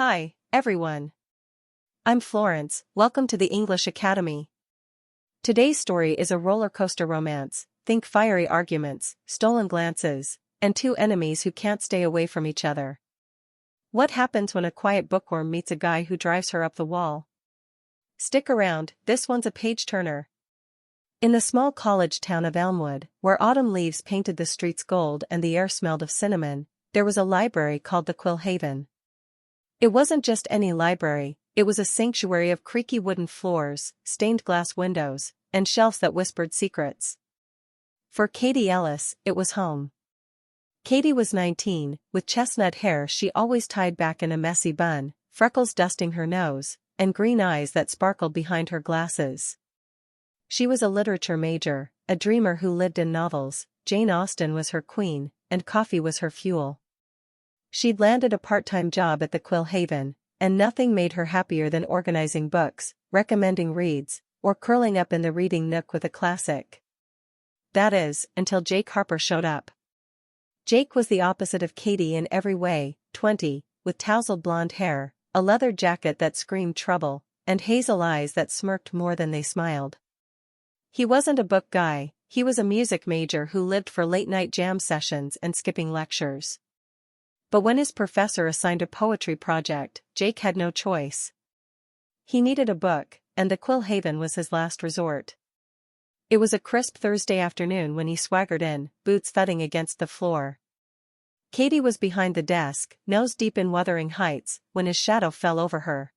Hi, everyone. I'm Florence, welcome to the English Academy. Today's story is a roller coaster romance. Think fiery arguments, stolen glances, and two enemies who can't stay away from each other. What happens when a quiet bookworm meets a guy who drives her up the wall? Stick around, this one's a page-turner. In the small college town of Elmwood, where autumn leaves painted the streets gold and the air smelled of cinnamon, there was a library called the Quill Haven. It wasn't just any library, it was a sanctuary of creaky wooden floors, stained glass windows, and shelves that whispered secrets. For Katie Ellis, it was home. Katie was 19, with chestnut hair she always tied back in a messy bun, freckles dusting her nose, and green eyes that sparkled behind her glasses. She was a literature major, a dreamer who lived in novels. Jane Austen was her queen, and coffee was her fuel. She'd landed a part-time job at the Quill Haven, and nothing made her happier than organizing books, recommending reads, or curling up in the reading nook with a classic. That is, until Jake Harper showed up. Jake was the opposite of Katie in every way, 20, with tousled blonde hair, a leather jacket that screamed trouble, and hazel eyes that smirked more than they smiled. He wasn't a book guy, he was a music major who lived for late-night jam sessions and skipping lectures. But when his professor assigned a poetry project, Jake had no choice. He needed a book, and the Quill Haven was his last resort. It was a crisp Thursday afternoon when he swaggered in, boots thudding against the floor. Katie was behind the desk, nose deep in Wuthering Heights, when his shadow fell over her.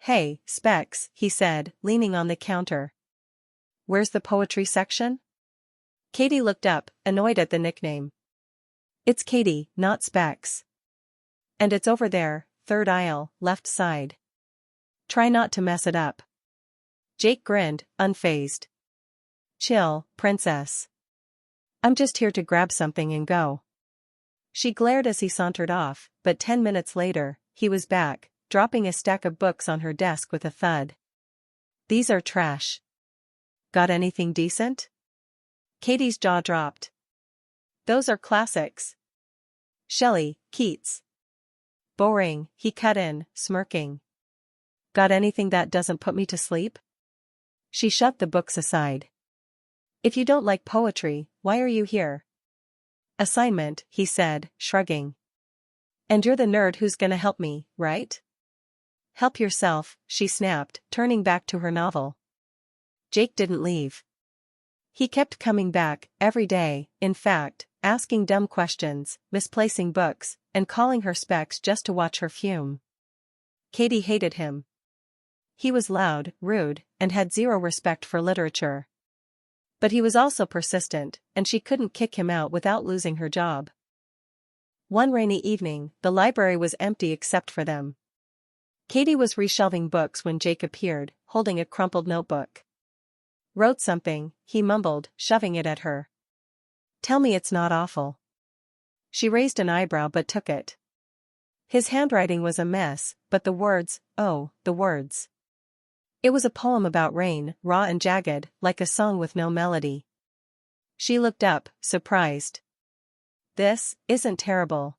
"Hey, Specs," he said, leaning on the counter. "Where's the poetry section?" Katie looked up, annoyed at the nickname. "It's Katie, not Specs. And it's over there, third aisle, left side. Try not to mess it up." Jake grinned, unfazed. "Chill, princess. I'm just here to grab something and go." She glared as he sauntered off, but 10 minutes later, he was back, dropping a stack of books on her desk with a thud. "These are trash. Got anything decent?" Katie's jaw dropped. "Those are classics. Shelley, Keats." "Boring," he cut in, smirking. "Got anything that doesn't put me to sleep?" She shoved the books aside. "If you don't like poetry, why are you here?" "Assignment," he said, shrugging. "And you're the nerd who's gonna help me, right?" "Help yourself," she snapped, turning back to her novel. Jake didn't leave. He kept coming back, every day, in fact, asking dumb questions, misplacing books, and calling her Specs just to watch her fume. Katie hated him. He was loud, rude, and had zero respect for literature. But he was also persistent, and she couldn't kick him out without losing her job. One rainy evening, the library was empty except for them. Katie was reshelving books when Jake appeared, holding a crumpled notebook. "Wrote something," he mumbled, shoving it at her. "Tell me it's not awful." She raised an eyebrow but took it. His handwriting was a mess, but the words, oh, the words. It was a poem about rain, raw and jagged, like a song with no melody. She looked up, surprised. "This isn't terrible."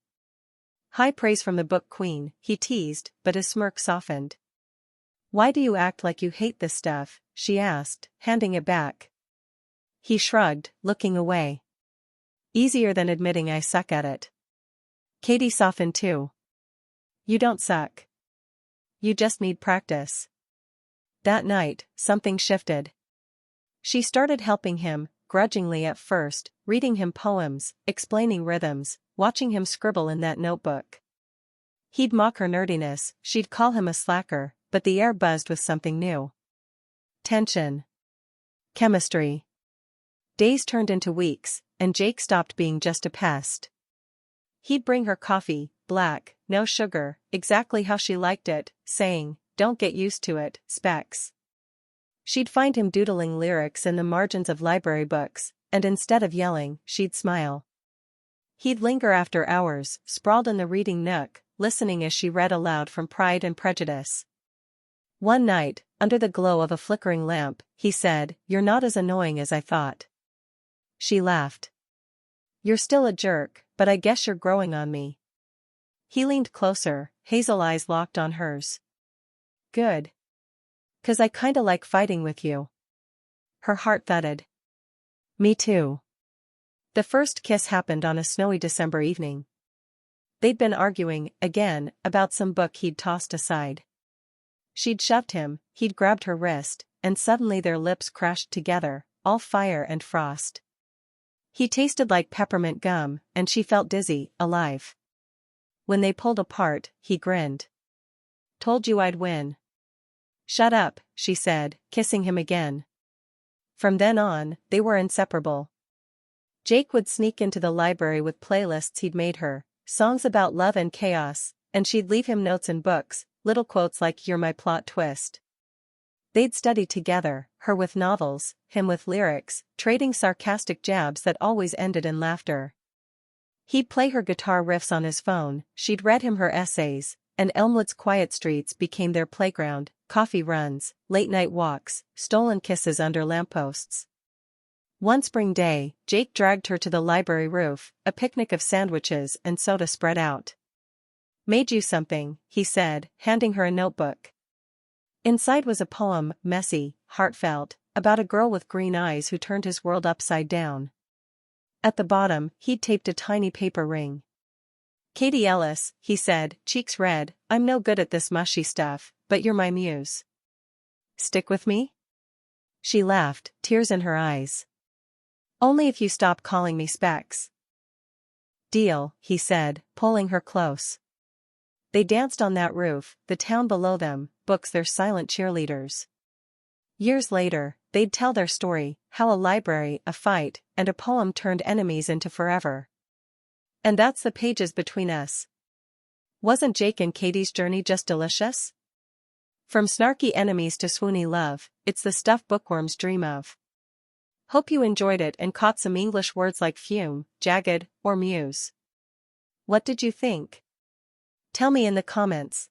"High praise from the book queen," he teased, but his smirk softened. "Why do you act like you hate this stuff?" she asked, handing it back. He shrugged, looking away. "Easier than admitting I suck at it." Katie softened too. "You don't suck. You just need practice." That night, something shifted. She started helping him, grudgingly at first, reading him poems, explaining rhythms, watching him scribble in that notebook. He'd mock her nerdiness, she'd call him a slacker, but the air buzzed with something new. Tension. Chemistry. Days turned into weeks, and Jake stopped being just a pest. He'd bring her coffee, black, no sugar, exactly how she liked it, saying, "Don't get used to it, Specs." She'd find him doodling lyrics in the margins of library books, and instead of yelling, she'd smile. He'd linger after hours, sprawled in the reading nook, listening as she read aloud from Pride and Prejudice. One night, under the glow of a flickering lamp, he said, "You're not as annoying as I thought." She laughed. "You're still a jerk, but I guess you're growing on me." He leaned closer, hazel eyes locked on hers. Good. 'Cause I kinda like fighting with you. Her heart thudded. Me too. The first kiss happened on a snowy December evening. They'd been arguing, again, about some book he'd tossed aside. She'd shoved him, he'd grabbed her wrist, and suddenly their lips crashed together, all fire and frost. He tasted like peppermint gum, and she felt dizzy, alive. When they pulled apart, he grinned. Told you I'd win. Shut up, she said, kissing him again. From then on, they were inseparable. Jake would sneak into the library with playlists he'd made her, songs about love and chaos, and she'd leave him notes and books, little quotes like "You're my plot twist." They'd study together, her with novels, him with lyrics, trading sarcastic jabs that always ended in laughter. He'd play her guitar riffs on his phone, she'd read him her essays, and Elmwood's quiet streets became their playground, coffee runs, late-night walks, stolen kisses under lampposts. One spring day, Jake dragged her to the library roof, a picnic of sandwiches and soda spread out. Made you something, he said, handing her a notebook. Inside was a poem, messy, heartfelt, about a girl with green eyes who turned his world upside down. At the bottom, he'd taped a tiny paper ring. Katie Ellis, he said, cheeks red, I'm no good at this mushy stuff, but you're my muse. Stick with me? She laughed, tears in her eyes. Only if you stop calling me Specs. Deal, he said, pulling her close. They danced on that roof, the town below them, books their silent cheerleaders. Years later, they'd tell their story, how a library, a fight, and a poem turned enemies into forever. And that's the pages between us. Wasn't Jake and Katie's journey just delicious? From snarky enemies to swoony love, it's the stuff bookworms dream of. Hope you enjoyed it and caught some English words like fume, jagged, or muse. What did you think? Tell me in the comments.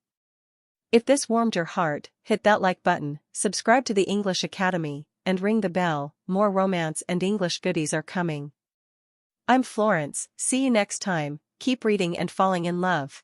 If this warmed your heart, hit that like button, subscribe to the English Academy, and ring the bell. More romance and English goodies are coming. I'm Florence, see you next time, keep reading and falling in love.